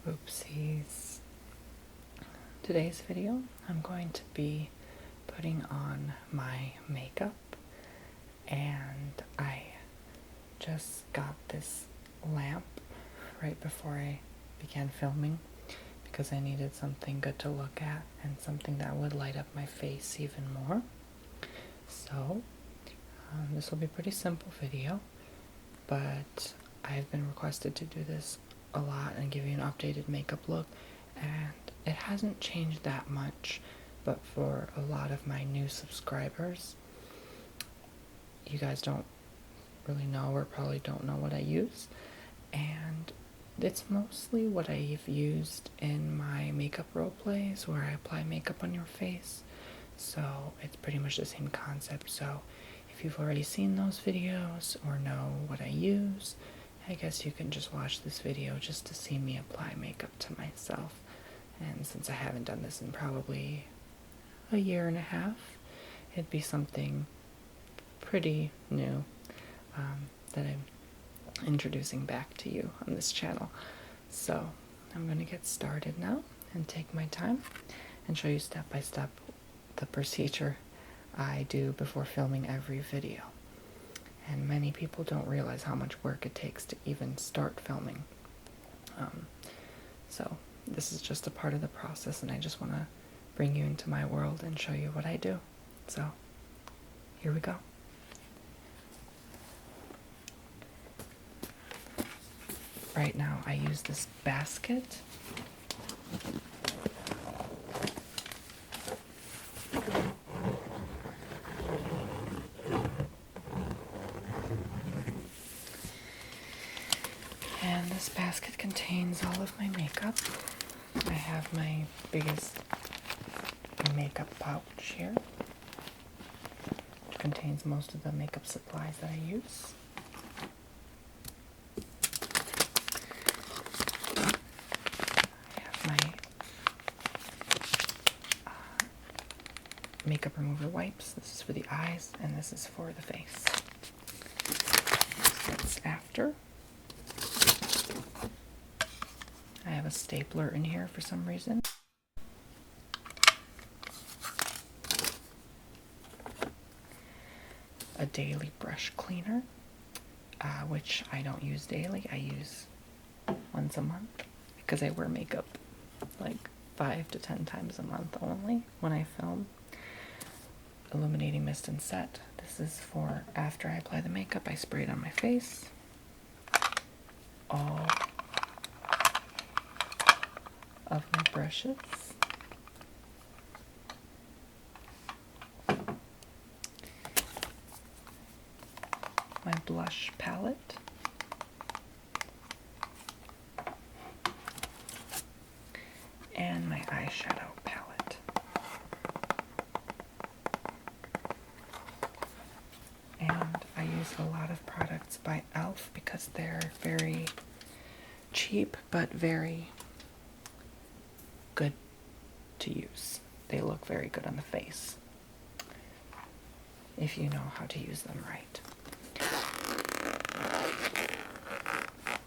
Oopsies. Today's video, I'm going to be putting on my makeup, and I just got this lamp right before I began filming because I needed something good to look at and something that would light up my face even more. So this will be a pretty simple video, but I've been requested to do this a lot and give you an updated makeup look, and it hasn't changed that much, but for a lot of my new subscribers, you guys don't really know or probably don't know what I use, and it's mostly what I've used in my makeup role plays where I apply makeup on your face. So it's pretty much the same concept. So if you've already seen those videos or know what I use, I guess you can just watch this video just to see me apply makeup to myself. And since I haven't done this in probably a year and a half, it'd be something pretty new that I'm introducing back to you on this channel. So I'm going to get started now and take my time and show you step by step the procedure I do before filming every video. And many people don't realize how much work it takes to even start filming. So this is just a part of the process, and I just want to bring you into my world and show you what I do. So here we go. Right now I use this basket. And this basket contains all of my makeup. I have my biggest makeup pouch here, which contains most of the makeup supplies that I use. I have my makeup remover wipes. This is for the eyes, and this is for the face. So that's after. I have a stapler in here for some reason. A daily brush cleaner, which I don't use daily. I use once a month because I wear makeup like 5 to 10 times a month only when I film. Illuminating mist and set. This is for after I apply the makeup. I spray it on my face. All of my brushes. My blush palette. And my eyeshadow palette. And I use a lot of products by e.l.f. because they're very cheap but very good to use. They look very good on the face if you know how to use them right.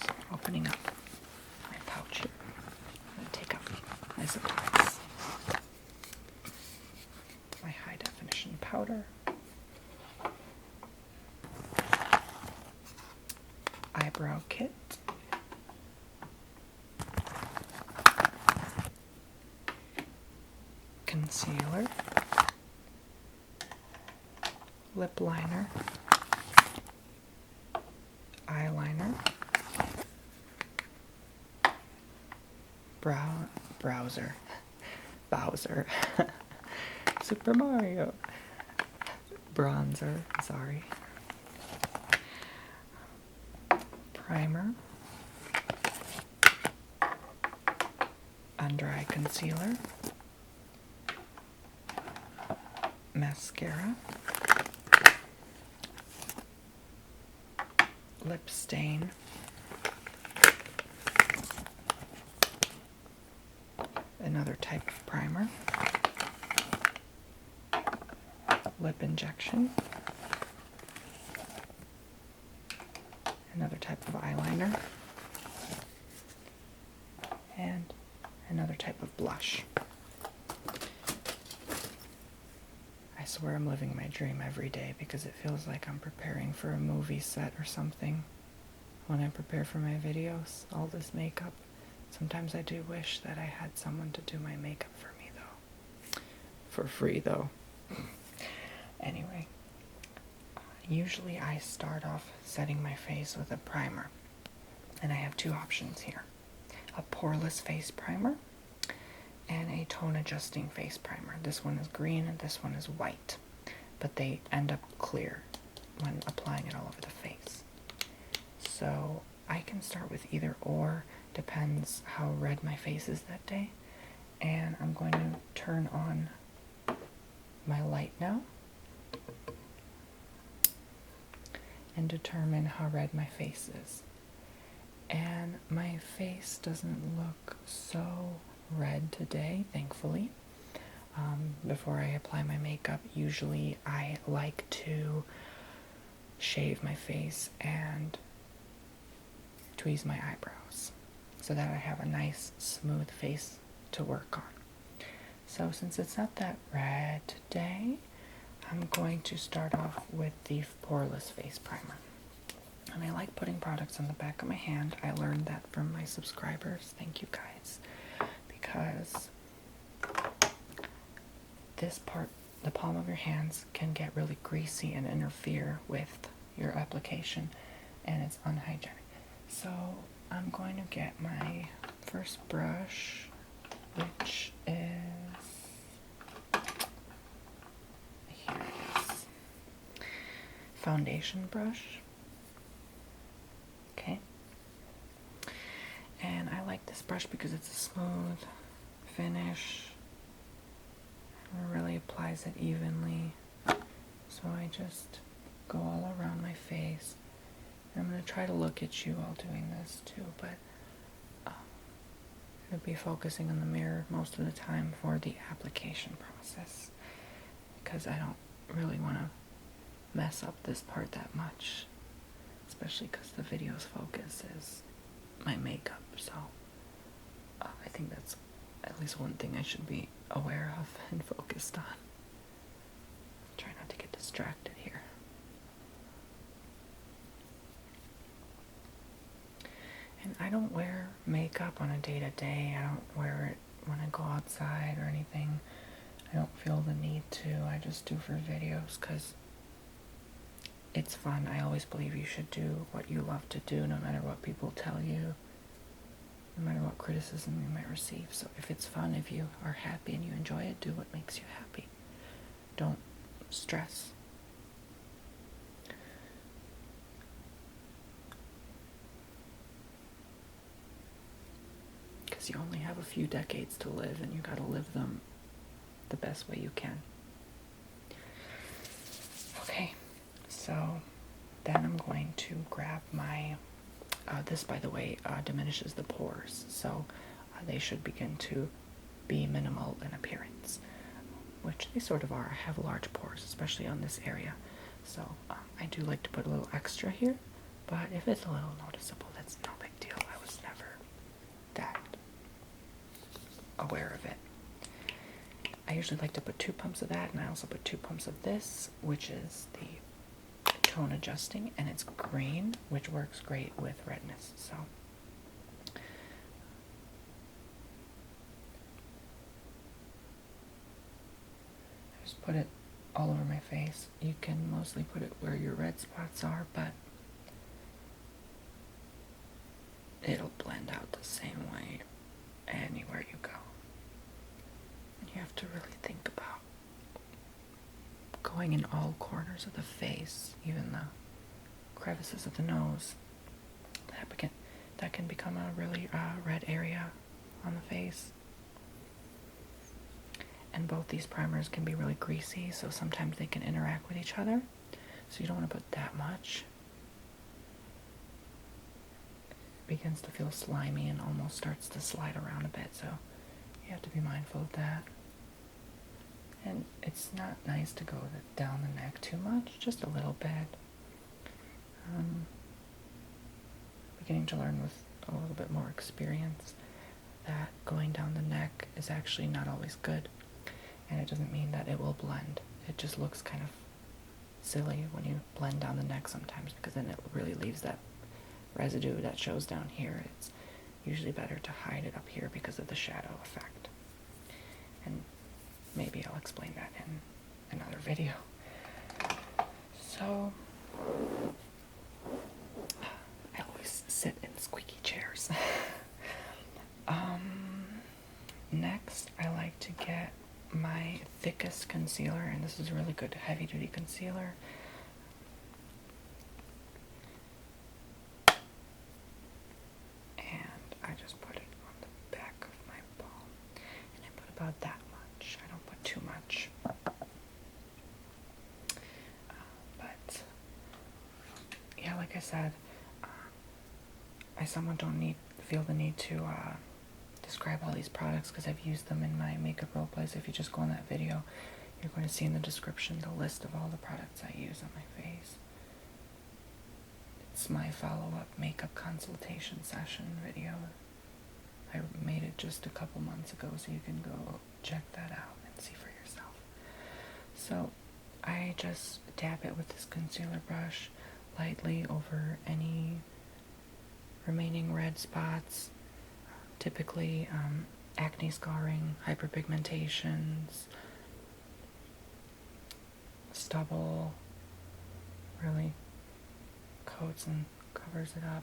So opening up my pouch here, I'm going to take out my supplies. My high definition powder, eyebrow kit, concealer, lip liner, eyeliner, Bowser, Super Mario, bronzer, sorry, primer, under eye concealer, mascara, lip stain, another type of primer, lip injection, another type of eyeliner, and another type of blush. I swear I'm living my dream every day because it feels like I'm preparing for a movie set or something when I prepare for my videos. All this makeup. Sometimes I do wish that I had someone to do my makeup for me, though. For free, though. Anyway, usually I start off setting my face with a primer. And I have two options here. A poreless face primer and a tone adjusting face primer. This one is green and this one is white, but they end up clear when applying it all over the face. So I can start with either or, depends how red my face is that day. And I'm going to turn on my light now and determine how red my face is. And my face doesn't look so red today, thankfully. Before I apply my makeup, usually I like to shave my face and tweeze my eyebrows so that I have a nice smooth face to work on. So since it's not that red today, I'm going to start off with the poreless face primer. And I like putting products on the back of my hand. I learned that from my subscribers. Thank you guys. Because this part, the palm of your hands, can get really greasy and interfere with your application, and it's unhygienic. So I'm going to get my first brush, which is, here it is, foundation brush. Okay, and I like this brush because it's a smooth finish. It really applies it evenly. So I just go all around my face. And I'm going to try to look at you while doing this too, but I'll be focusing on the mirror most of the time for the application process because I don't really want to mess up this part that much. Especially because the video's focus is my makeup, so I think that's at least one thing I should be aware of and focused on. Try not to get distracted here. And I don't wear makeup on a day-to-day. I don't wear it when I go outside or anything. I don't feel the need to. I just do for videos because it's fun. I always believe you should do what you love to do, no matter what people tell you, no matter what criticism you might receive. So if it's fun, if you are happy and you enjoy it, do what makes you happy. Don't stress. Because you only have a few decades to live, and you gotta live them the best way you can. Okay. So then I'm going to grab my, this by the way diminishes the pores, so they should begin to be minimal in appearance, which they sort of are. I have large pores, especially on this area, so I do like to put a little extra here, but if it's a little noticeable, that's no big deal. I was never that aware of it. I usually like to put 2 pumps of that, and I also put 2 pumps of this, which is the tone adjusting, and it's green, which works great with redness. So I just put it all over my face. You can mostly put it where your red spots are, but it'll blend out the same way anywhere you go. And you have to really think about going in all corners of the face, even the crevices of the nose. That can become a really red area on the face. And both these primers can be really greasy, so sometimes they can interact with each other. So you don't want to put that much. It begins to feel slimy and almost starts to slide around a bit, so you have to be mindful of that. And it's not nice to go down the neck too much, just a little bit. Beginning to learn with a little bit more experience that going down the neck is actually not always good, and it doesn't mean that it will blend. It just looks kind of silly when you blend down the neck sometimes, because then it really leaves that residue that shows down here. It's usually better to hide it up here because of the shadow effect. And maybe I'll explain that in another video. So, I always sit in squeaky chairs. Next, I like to get my thickest concealer, and this is really good heavy-duty concealer. And I just put it on the back of my palm. And I put about that much. I don't put too much. But, yeah, like I said, I somewhat don't feel the need to describe all these products because I've used them in my makeup role plays. If you just go on that video, you're going to see in the description the list of all the products I use on my face. It's my follow-up makeup consultation session video. I made it just a couple months ago, so you can go check that out and see for yourself. So I just dab it with this concealer brush lightly over any remaining red spots, typically acne scarring, hyperpigmentations, stubble. Really coats and covers it up.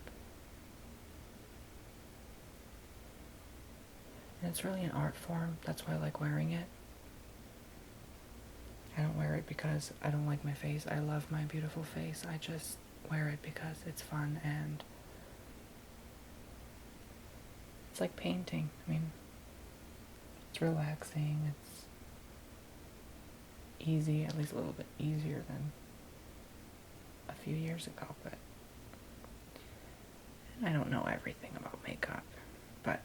And it's really an art form. That's why I like wearing it. I don't wear it because I don't like my face. I love my beautiful face. I just wear it because it's fun and it's like painting. I mean, it's relaxing, it's easy, at least a little bit easier than a few years ago, but I don't know everything about makeup, but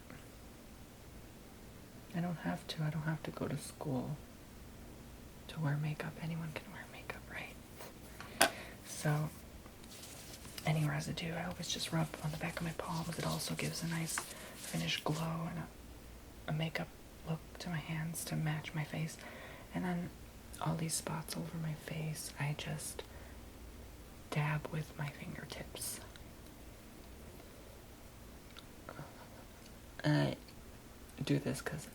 I don't have to go to school to wear makeup. Anyone can wear makeup, right? So, any residue, I always just rub on the back of my palms. It also gives a nice finished glow and a makeup look to my hands to match my face. And then all these spots over my face, I just dab with my fingertips. And I do this because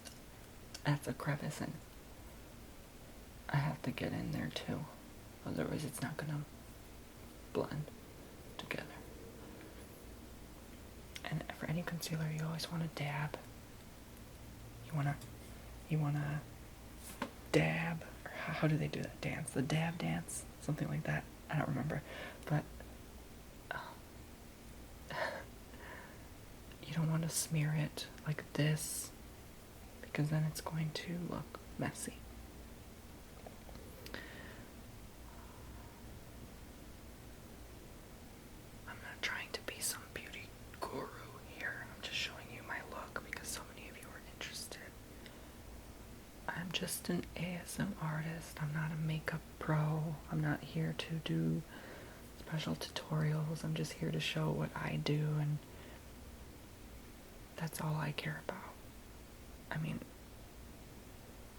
that's a crevice and I have to get in there too. Otherwise it's not gonna blend together. And for any concealer, you always want to dab. You wanna dab, or how do they do that dance? The dab dance? Something like that. I don't remember. But you don't want to smear it like this, because then it's going to look messy. I'm not trying to be some beauty guru here. I'm just showing you my look because so many of you are interested. I'm just an ASM artist. I'm not a makeup pro. I'm not here to do special tutorials. I'm just here to show what I do, and that's all I care about. I mean,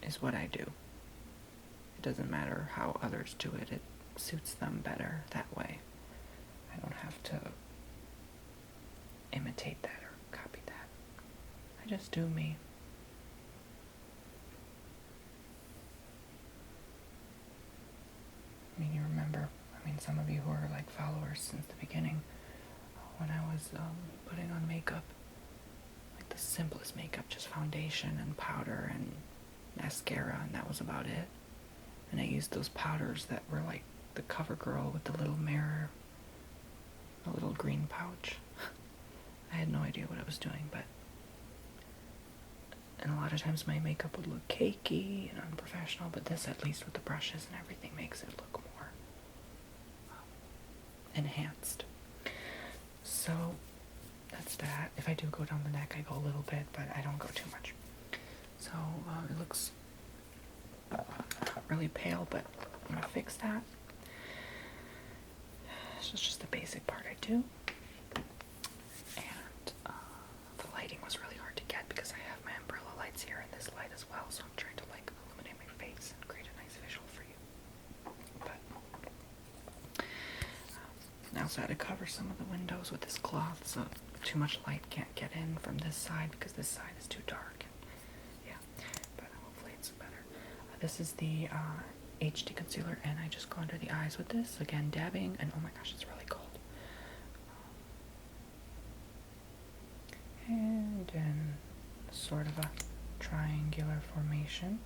is what I do. It doesn't matter how others do it. It suits them better that way. I don't have to imitate that or copy that. I just do me. I mean, you remember, some of you who are like followers since the beginning, when I was putting on makeup, like the simplest makeup, just foundation and powder and mascara, and that was about it. And I used those powders that were like the CoverGirl with the little mirror, a little green pouch. I had no idea what I was doing, and a lot of times my makeup would look cakey and unprofessional, but this, at least with the brushes and everything, makes it look more enhanced. So that's that. If I do go down the neck, I go a little bit, but I don't go too much. So it looks really pale, but I'm gonna fix that. So it's just the basic part I do. And the lighting was really hard to get because I to cover some of the windows with this cloth so too much light can't get in from this side because this side is too dark. Yeah, but hopefully it's better. This is the HD concealer, and I just go under the eyes with this. Again, dabbing, and oh my gosh, it's really cold. And in sort of a triangular formation.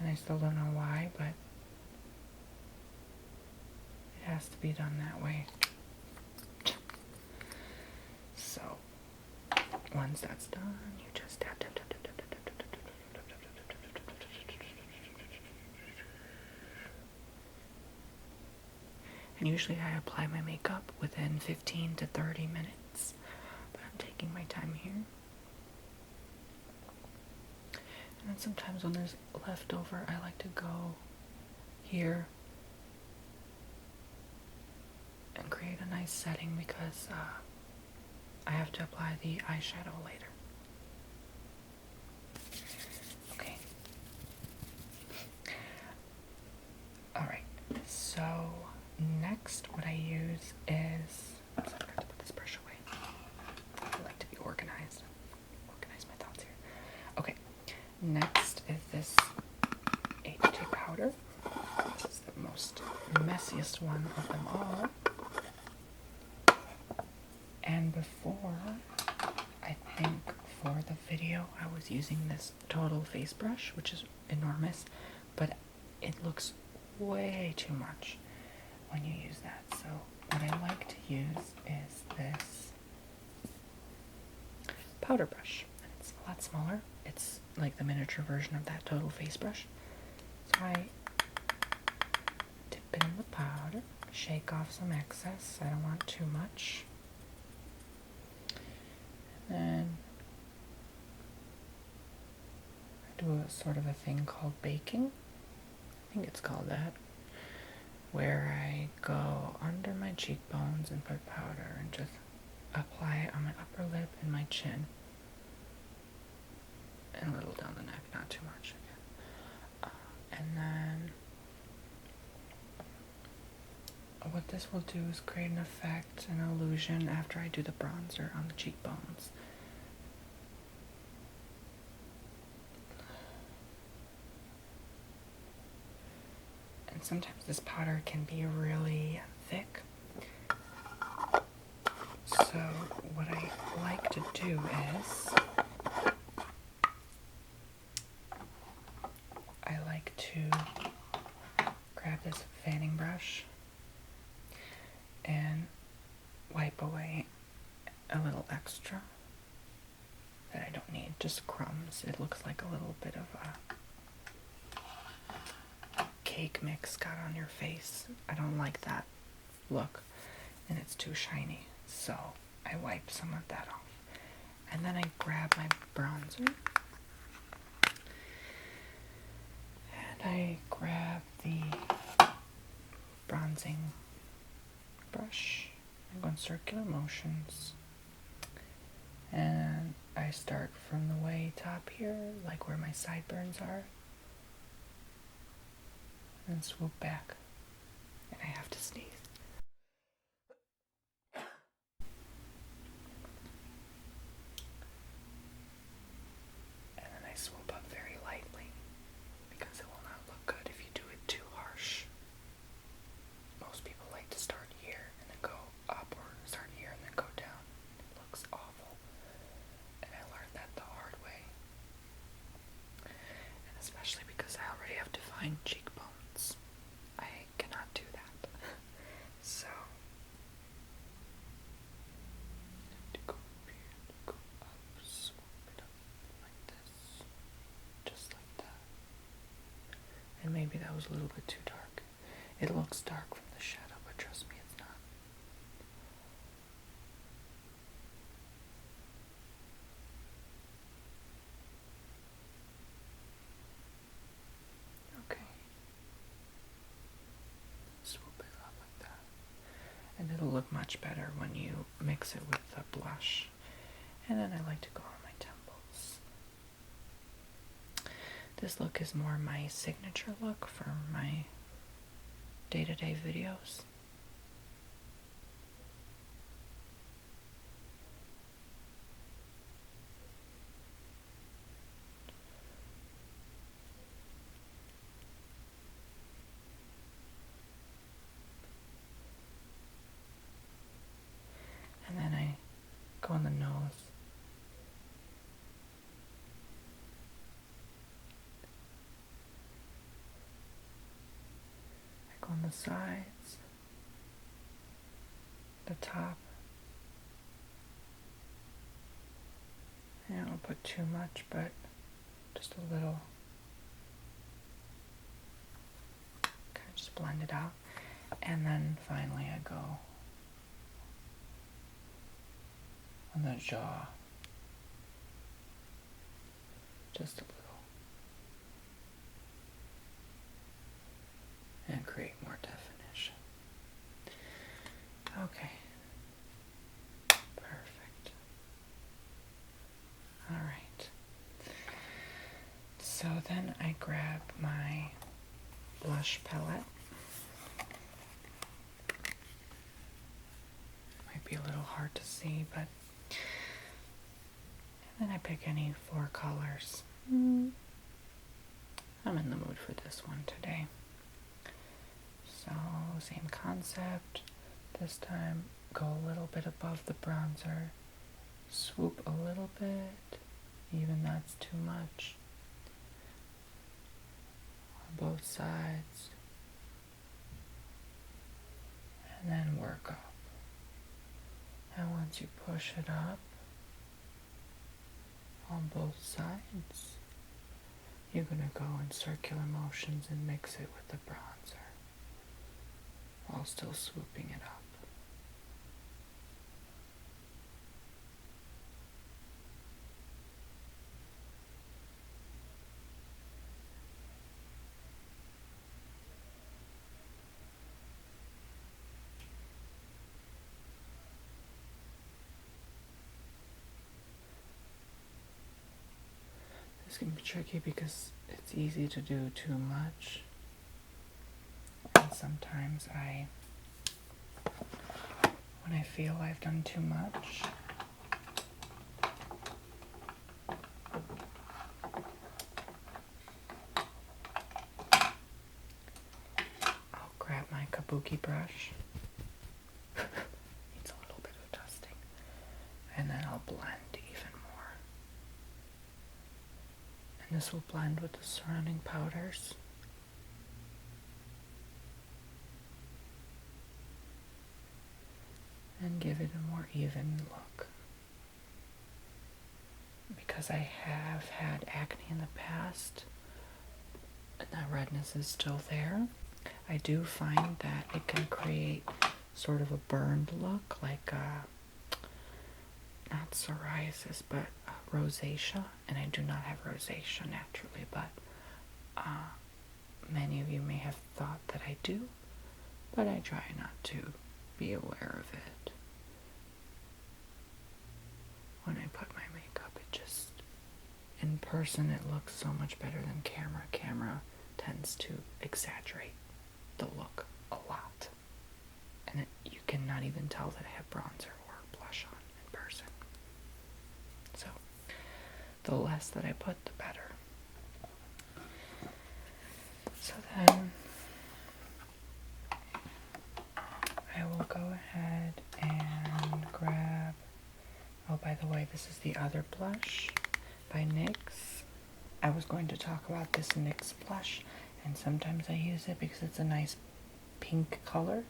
And I still don't know why, but it has to be done that way. So, once that's done, you just tap, tap, tap, tap, tap, tap, tap, tap, tap, tap, tap, tap, tap, and usually I apply my makeup within 15 to 30 minutes, but I'm taking my time here. And then sometimes when there's leftover, I like to go here and create a nice setting because I have to apply the eyeshadow later. Okay. Alright, so next what I use is, I'm sorry, I have to put this brush away. I like to be organized. Organize my thoughts here. Okay, next is this HD powder. This is the most messiest one of them all. And before, I think for the video, I was using this Total Face Brush, which is enormous, but it looks way too much when you use that. So what I like to use is this powder brush. It's a lot smaller. It's like the miniature version of that Total Face Brush. So I dip it in the powder, shake off some excess. I don't want too much. And I do a sort of a thing called baking. I think it's called that. Where I go under my cheekbones and put powder and just apply it on my upper lip and my chin. And a little down the neck, not too much. And then what this will do is create an effect, an illusion after I do the bronzer on the cheekbones. And sometimes this powder can be really thick. So what I like to do is I like to grab this fanning brush and wipe away a little extra that I don't need, just crumbs. It looks like a little bit of a cake mix got on your face. I don't like that look, and it's too shiny, so I wipe some of that off. And then I grab my bronzer, and I grab the bronzing brush. I go in circular motions, and I start from the way top here, like where my sideburns are, and swoop back. And I have to sneeze. And then I swoop up very lightly, because it will not look good if you do it too harsh. Most people like to start here and then go up, or start here and then go down. It looks awful. And I learned that the hard way. And especially because I already have defined cheekbones. I cannot do that. So, to go here, go up, swoop it up like this. Just like that. And maybe that was a little bit too dark. It looks dark from the shadow, but trust me, it's not. Okay. Swoop it up like that. And it'll look much better when you mix it with the blush. And then I like to go on my temples. This look is more my signature look for my day-to-day videos. And then I go on the nose. I go on the sides, the top. I don't put too much, but just a little. Kind of just blend it out. And then finally I go on the jaw. Just a little. And create more definition. Okay. Perfect. Alright. So then I grab my blush palette. Might be a little hard to see, but and then I pick any 4 colors. I'm in the mood for this one today. So, same concept. This time, go a little bit above the bronzer. Swoop a little bit. Even that's too much. On both sides. And then work up. And once you push it up, on both sides, you're going to go in circular motions and mix it with the bronzer while still swooping it up. This can be tricky because it's easy to do too much. And sometimes when I feel I've done too much, I'll grab my kabuki brush. Needs a little bit of dusting. And then I'll blend even more. And this will blend with the surrounding powders. And give it a more even look. Because I have had acne in the past, and that redness is still there, I do find that it can create sort of a burned look, like not psoriasis, but rosacea. And I do not have rosacea naturally, but many of you may have thought that I do, but I try not to be aware of it. When I put my makeup, it just, in person, it looks so much better than camera. Camera tends to exaggerate the look a lot. And you cannot even tell that I have bronzer or blush on in person. So, the less that I put, the better. So then, I will go ahead and grab, oh, by the way, this is the other blush by NYX. I was going to talk about this NYX blush, and sometimes I use it because it's a nice pink color,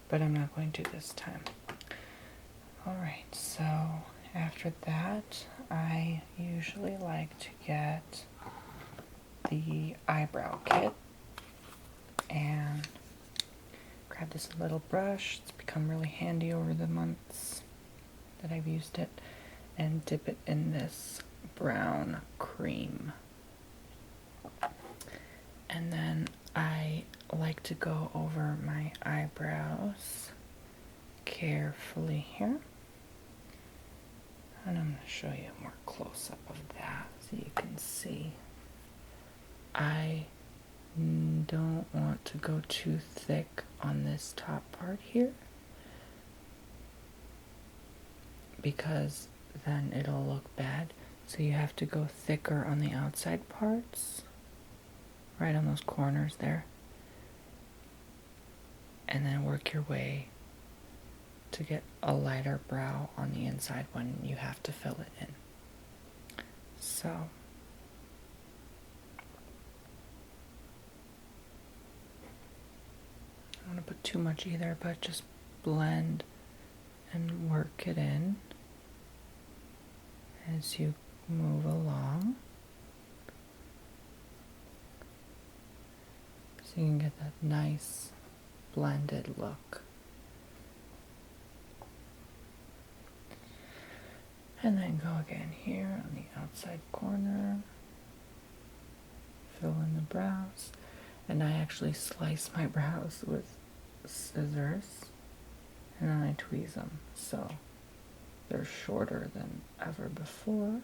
but I'm not going to this time. Alright, so after that, I usually like to get the eyebrow kit and grab this little brush. It's become really handy over the months that I've used it, and dip it in this brown cream. And then I like to go over my eyebrows carefully here. And I'm going to show you a more close-up of that so you can see. I don't want to go too thick on this top part here, because then it'll look bad. So you have to go thicker on the outside parts, right on those corners there, and then work your way to get a lighter brow on the inside when you have to fill it in. So I don't want to put too much either, but just blend and work it in as you move along, so you can get that nice blended look. And then go again here on the outside corner, fill in the brows. And I actually slice my brows with scissors, and then I tweeze them, so they're shorter than ever before,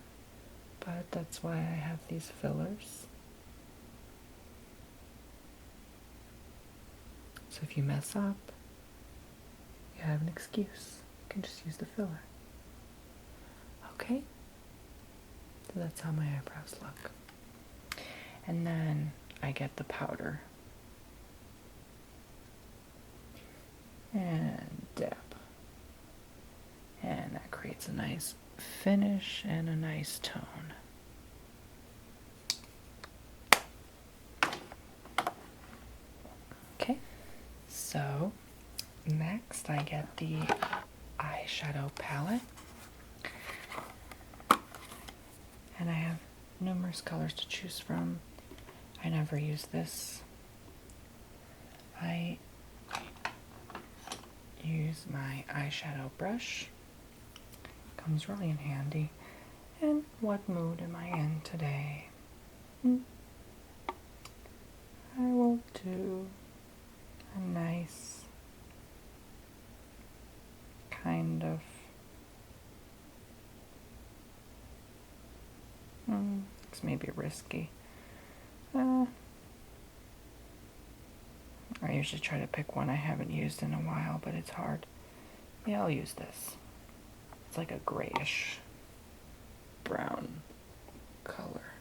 but that's why I have these fillers. So if you mess up, you have an excuse. You can just use the filler. Okay? So that's how my eyebrows look. And then I get the powder and dip. And that creates a nice finish and a nice tone. Okay, so next I get the eyeshadow palette. And I have numerous colors to choose from. I never use this. I use my eyeshadow brush. Comes really in handy. And what mood am I in today? I will do a nice kind of it's maybe risky. I usually try to pick one I haven't used in a while, but it's hard. Yeah, I'll use this. It's like a grayish brown color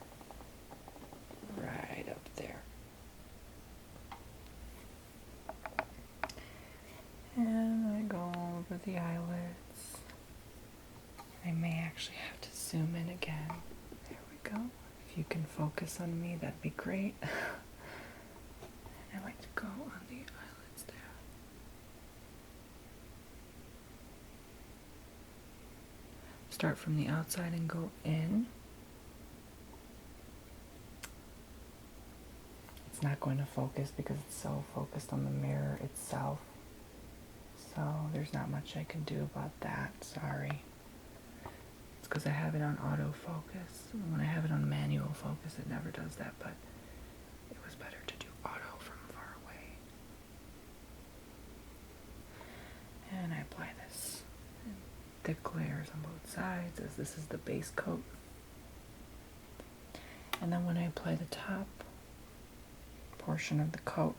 right up there. And I go over the eyelids. I may actually have to zoom in again. There we go. If you can focus on me, that'd be great. I like to go on the eyelids there. Start from the outside and go in. It's not going to focus because it's so focused on the mirror itself. So there's not much I can do about that, sorry. It's because I have it on autofocus. When I have it on manual focus, it never does that, but it was better to do auto from far away. And I apply this in thick layers on both sides, as this is the base coat. And then when I apply the top portion of the coat,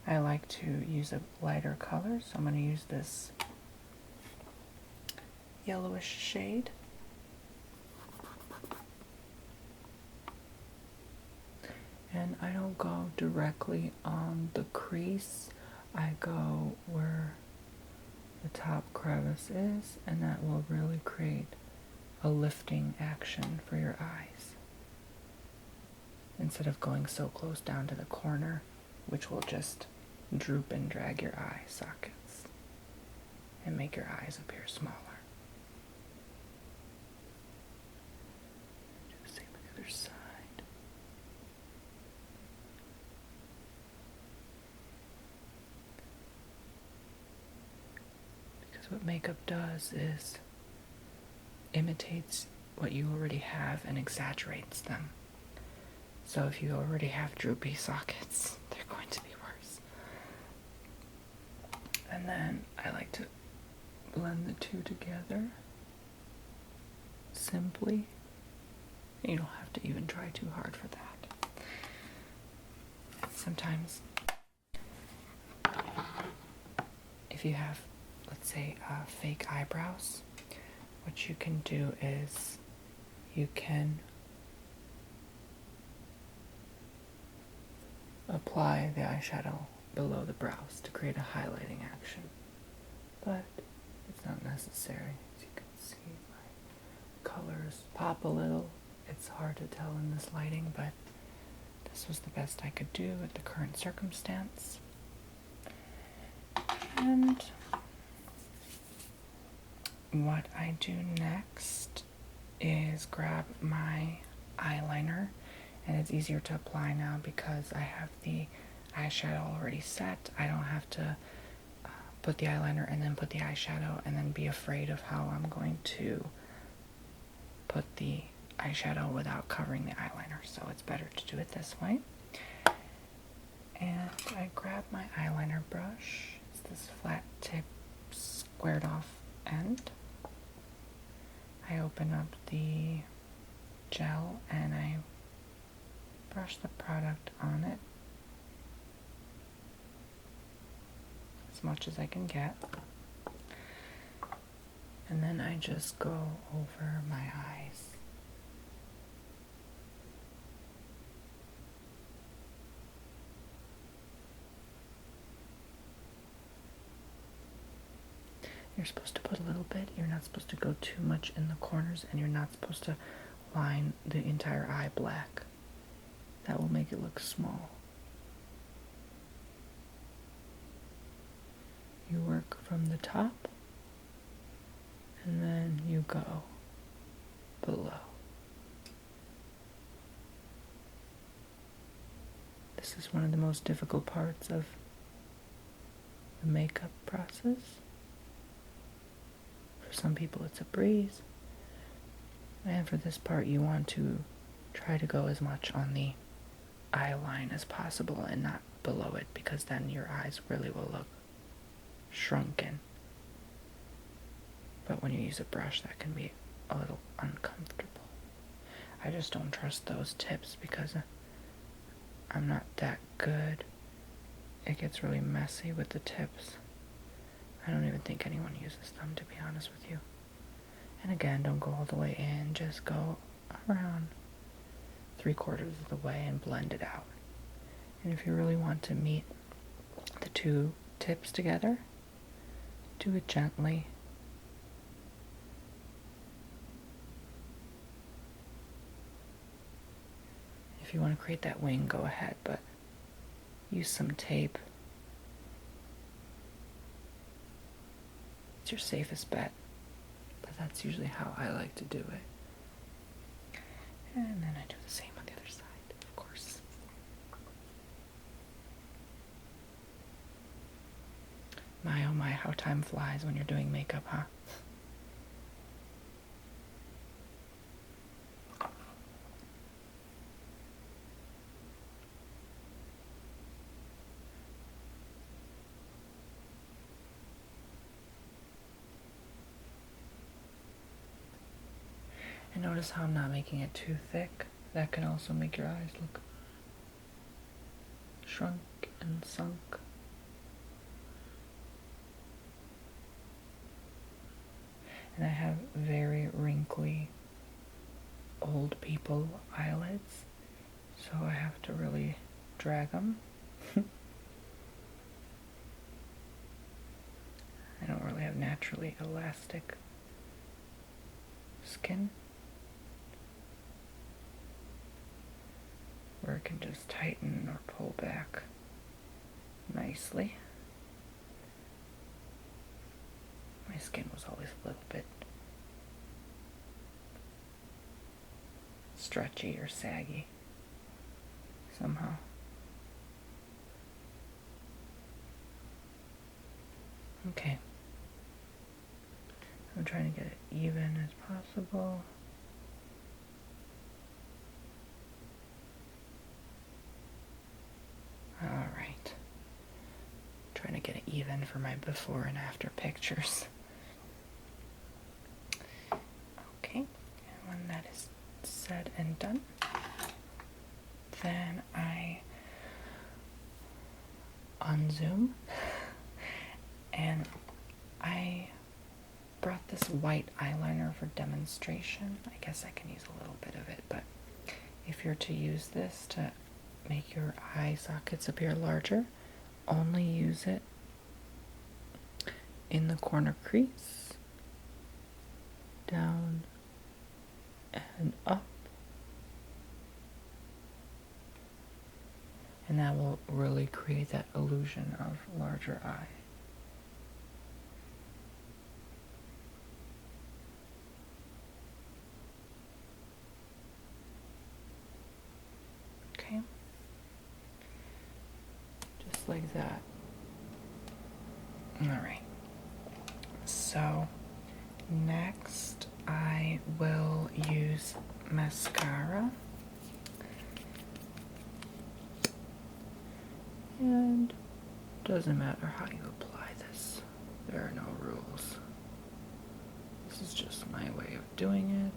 I like to use a lighter color, so I'm going to use this yellowish shade. And I don't go directly on the crease, I go where the top crevice is, and that will really create a lifting action for your eyes, instead of going so close down to the corner, which will just droop and drag your eye sockets and make your eyes appear smaller. Do the same on the other side. Because what makeup does is imitates what you already have and exaggerates them. So if you already have droopy sockets, they're going to be worse. And then I like to blend the two together simply. You don't have to even try too hard for that. sometimes if you have, let's say, fake eyebrows, what you can do is you can apply the eyeshadow below the brows to create a highlighting action, but it's not necessary. As you can see, my colors pop a little. It's hard to tell in this lighting, but this was the best I could do at the current circumstance. And what I do next is grab my eyeliner, and it's easier to apply now because I have the eyeshadow already set. I don't have to put the eyeliner and then put the eyeshadow and then be afraid of how I'm going to put the eyeshadow without covering the eyeliner, so it's better to do it this way. And I grab my eyeliner brush. It's this flat tip, squared off end. I open up the gel and I brush the product on it as much as I can get. And then I just go over my eyes. You're supposed to put a little bit. You're not supposed to go too much in the corners, and you're not supposed to line the entire eye black. That will make it look small. You work from the top, and then you go below. This is one of the most difficult parts of the makeup process. For some people it's a breeze, and for this part you want to try to go as much on the eye line as possible and not below it, because then your eyes really will look shrunken. But when you use a brush, that can be a little uncomfortable. I just don't trust those tips because I'm not that good. It gets really messy with the tips. I don't even think anyone uses them, to be honest with you. And again, don't go all the way in. Just go around 3/4 of the way and blend it out. And if you really want to meet the two tips together, do it gently. If you want to create that wing, go ahead, but use some tape. It's your safest bet, but that's usually how I like to do it. And then I do the same on the other side, of course. My oh my, how time flies when you're doing makeup, huh? And notice how I'm not making it too thick. That can also make your eyes look shrunk and sunk. And I have very wrinkly old people eyelids, so I have to really drag them. I don't really have naturally elastic skin, where it can just tighten or pull back nicely. My skin was always a little bit stretchy or saggy somehow. Okay. I'm trying to get it even as possible. Alright. Trying to get it even for my before and after pictures. Okay, and when that is said and done, then I on Zoom, and I brought this white eyeliner for demonstration. I guess I can use a little bit of it, but if you're to use this to make your eye sockets appear larger, only use it in the corner crease, down and up, and that will really create that illusion of larger eye. Okay, just like that. All right, so next I will use mascara, and doesn't matter how you apply this, there are no rules. This is just my way of doing it.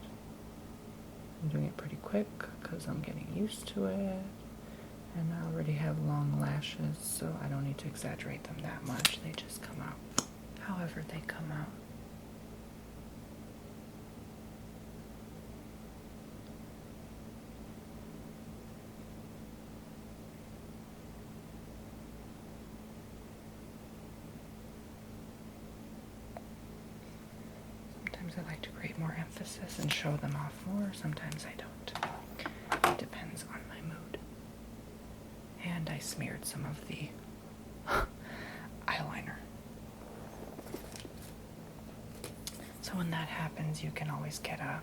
I'm doing it pretty quick because I'm getting used to it, and I already have long lashes, so I don't need to exaggerate them that much. They just come out however they come out. Sometimes I like to create more emphasis and show them off more. Sometimes I don't. It depends on my mood. And I smeared some of the eyeliner. So when that happens, you can always get a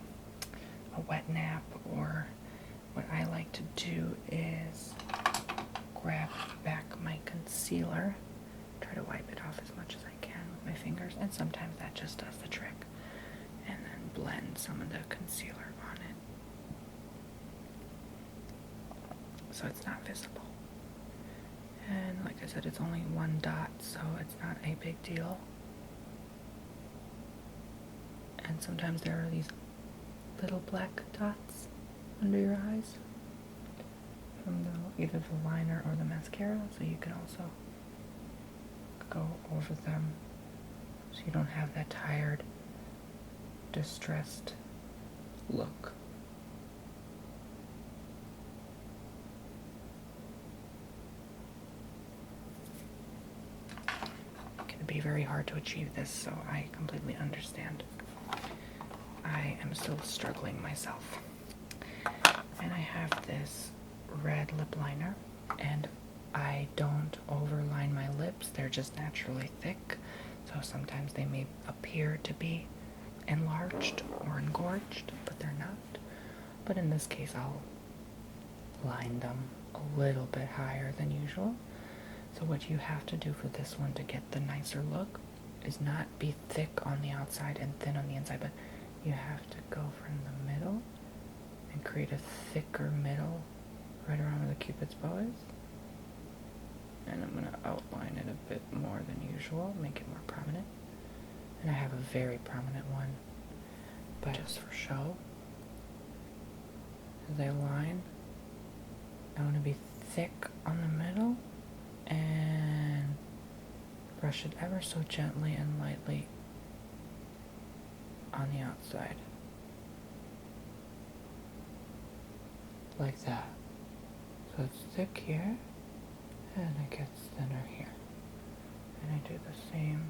wet nap, or what I like to do is grab back my concealer, try to wipe it off as much as I can with my fingers, and sometimes that just does the trick, and then blend some of the concealer on it so it's not visible. And like I said, it's only one dot, so it's not a big deal. And sometimes there are these little black dots under your eyes from either the liner or the mascara, so you can also go over them so you don't have that tired, distressed look. It can be very hard to achieve this, so I completely understand. I am still struggling myself. And I have this red lip liner, and I don't overline my lips. They're just naturally thick, so sometimes they may appear to be enlarged or engorged, but they're not. But in this case, I'll line them a little bit higher than usual. So what you have to do for this one to get the nicer look is not be thick on the outside and thin on the inside, but you have to go from the middle and create a thicker middle right around where the Cupid's bow is. And I'm going to outline it a bit more than usual, make it more prominent. And I have a very prominent one, but just for show, as I line, I want to be thick on the middle and brush it ever so gently and lightly on the outside. Like that. So it's thick here, and it gets thinner here. And I do the same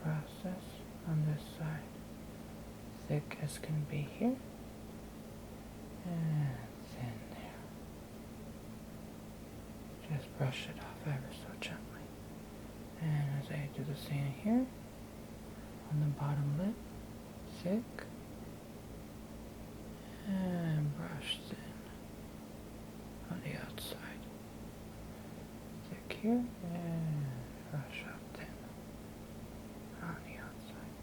process on this side. Thick as can be here, and thin there. Just brush it off ever so gently. And as I do the same here, on the bottom lip, thick, and brush thin on the outside. Thick here, and brush up thin on the outside.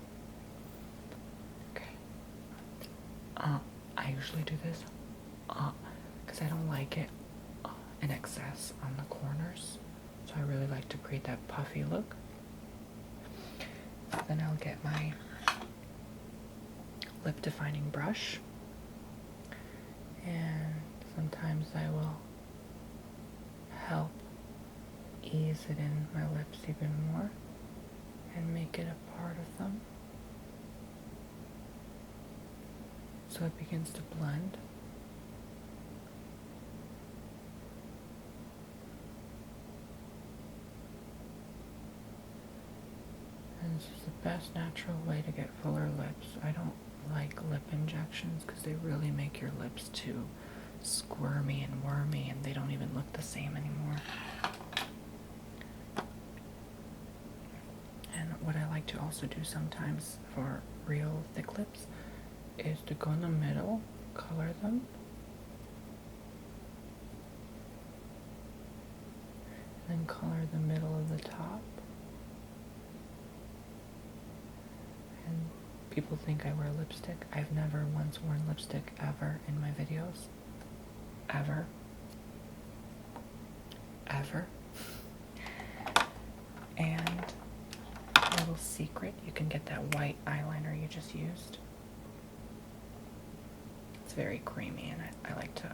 Okay. I usually do this because I don't like it in excess on the corners. So I really like to create that puffy look. Then I'll get my lip defining brush, and sometimes I will help ease it in my lips even more and make it a part of them so it begins to blend. And this is the best natural way to get fuller lips. I don't like lip injections because they really make your lips too squirmy and wormy and they don't even look the same anymore. And what I like to also do sometimes for real thick lips is to go in the middle, color them, and then color the middle of the top. And people think I wear lipstick. I've never once worn lipstick ever in my videos. Ever. Ever. And a little secret, you can get that white eyeliner you just used. It's very creamy and I like to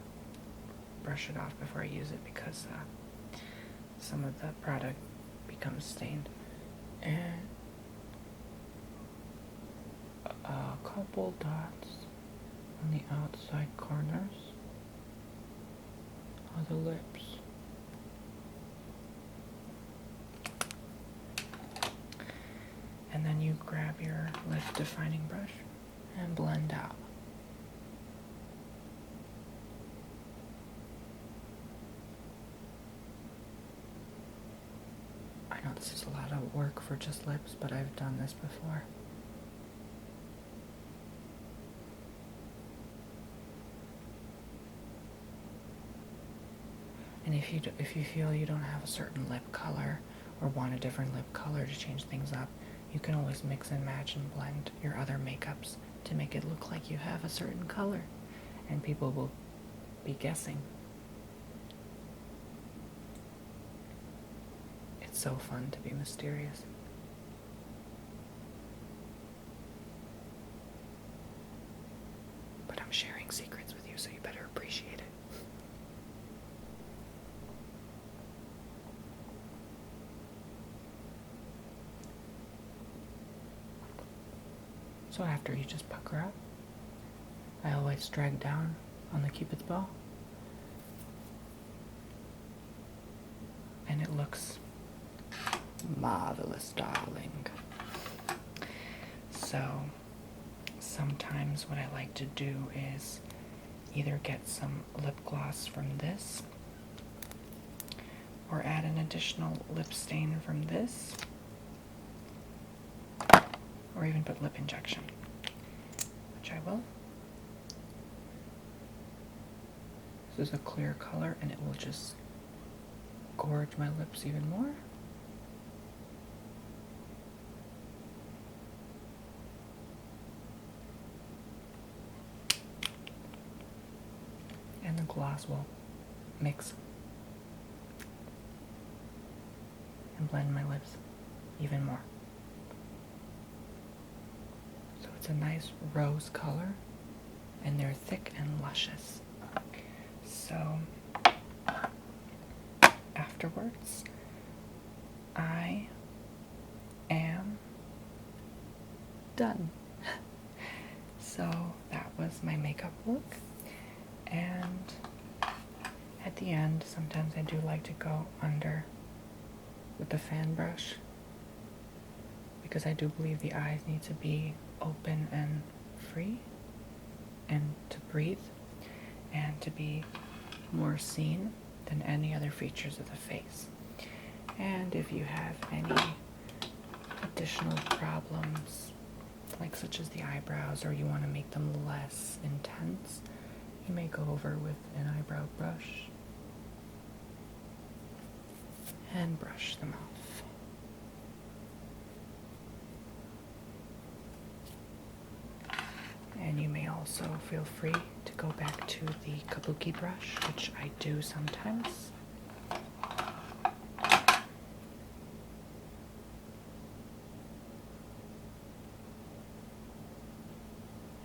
brush it off before I use it because some of the product becomes stained. And a couple dots on the outside corners of the lips. And then you grab your lip defining brush and blend out. I know this is a lot of work for just lips, but I've done this before. And if you feel you don't have a certain lip color or want a different lip color to change things up, you can always mix and match and blend your other makeups to make it look like you have a certain color. And people will be guessing. It's so fun to be mysterious. But I'm sharing secrets with you, so you better appreciate it. So after you just pucker up, I always drag down on the Cupid's bow. And it looks marvelous, darling. So sometimes what I like to do is either get some lip gloss from this or add an additional lip stain from this, or even put lip injection, which I will. This is a clear color and it will just gorge my lips even more. And the gloss will mix and blend my lips even more. So it's a nice rose color and they're thick and luscious. So afterwards, I am done. So that was my makeup look. And at the end, sometimes I do like to go under with the fan brush because I do believe the eyes need to be open and free and to breathe and to be more seen than any other features of the face. And if you have any additional problems, like such as the eyebrows, or you want to make them less intense, you may go over with an eyebrow brush and brush them off. And you may also feel free to go back to the kabuki brush, which I do sometimes.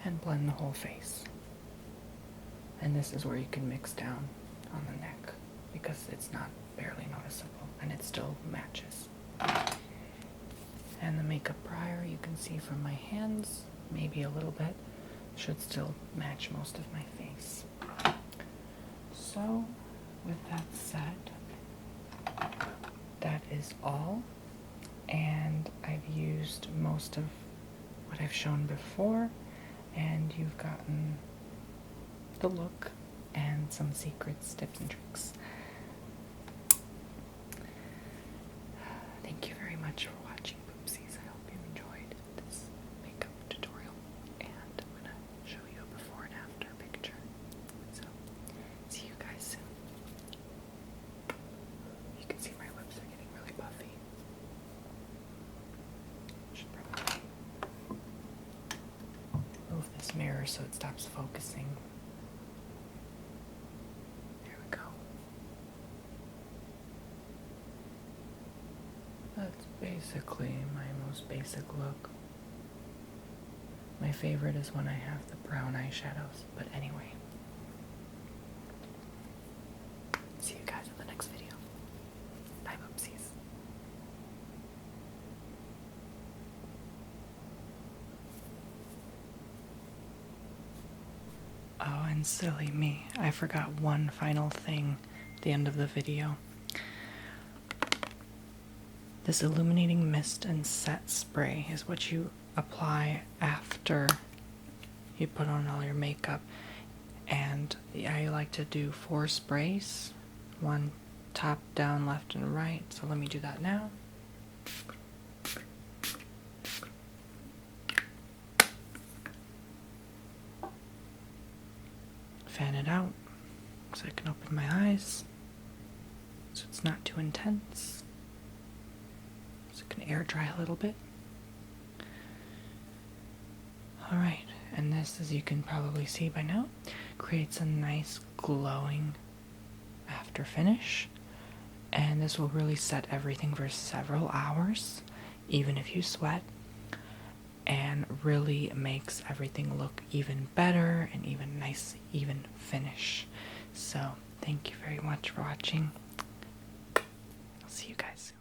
And blend the whole face. And this is where you can mix down on the neck because it's not barely noticeable. and it still matches. And the makeup prior, you can see from my hands, maybe a little bit, should still match most of my face. So, with that said, that is all, and I've used most of what I've shown before, and you've gotten the look and some secrets, tips, and tricks. Thank you very much for watching, Poopsies. I hope you enjoyed this makeup tutorial, and I'm gonna show you a before and after picture. So, see you guys soon. You can see my lips are getting really puffy. Should probably move this mirror so it stops focusing. There we go. That's basically my most basic look. My favorite is when I have the brown eyeshadows, but anyway. See you guys in the next video. Bye, Poopsies. Oh, and silly me, I forgot one final thing at the end of the video. This illuminating mist and set spray is what you apply after you put on all your makeup. And I like to do 4 sprays, one top, down, left, and right. So let me do that now. Fan it out so I can open my eyes so it's not too intense. So it can air dry a little bit. Alright, and this, as you can probably see by now, creates a nice glowing after finish. And this will really set everything for several hours, even if you sweat, and really makes everything look even better and even nice, even finish. So, thank you very much for watching. I'll see you guys soon.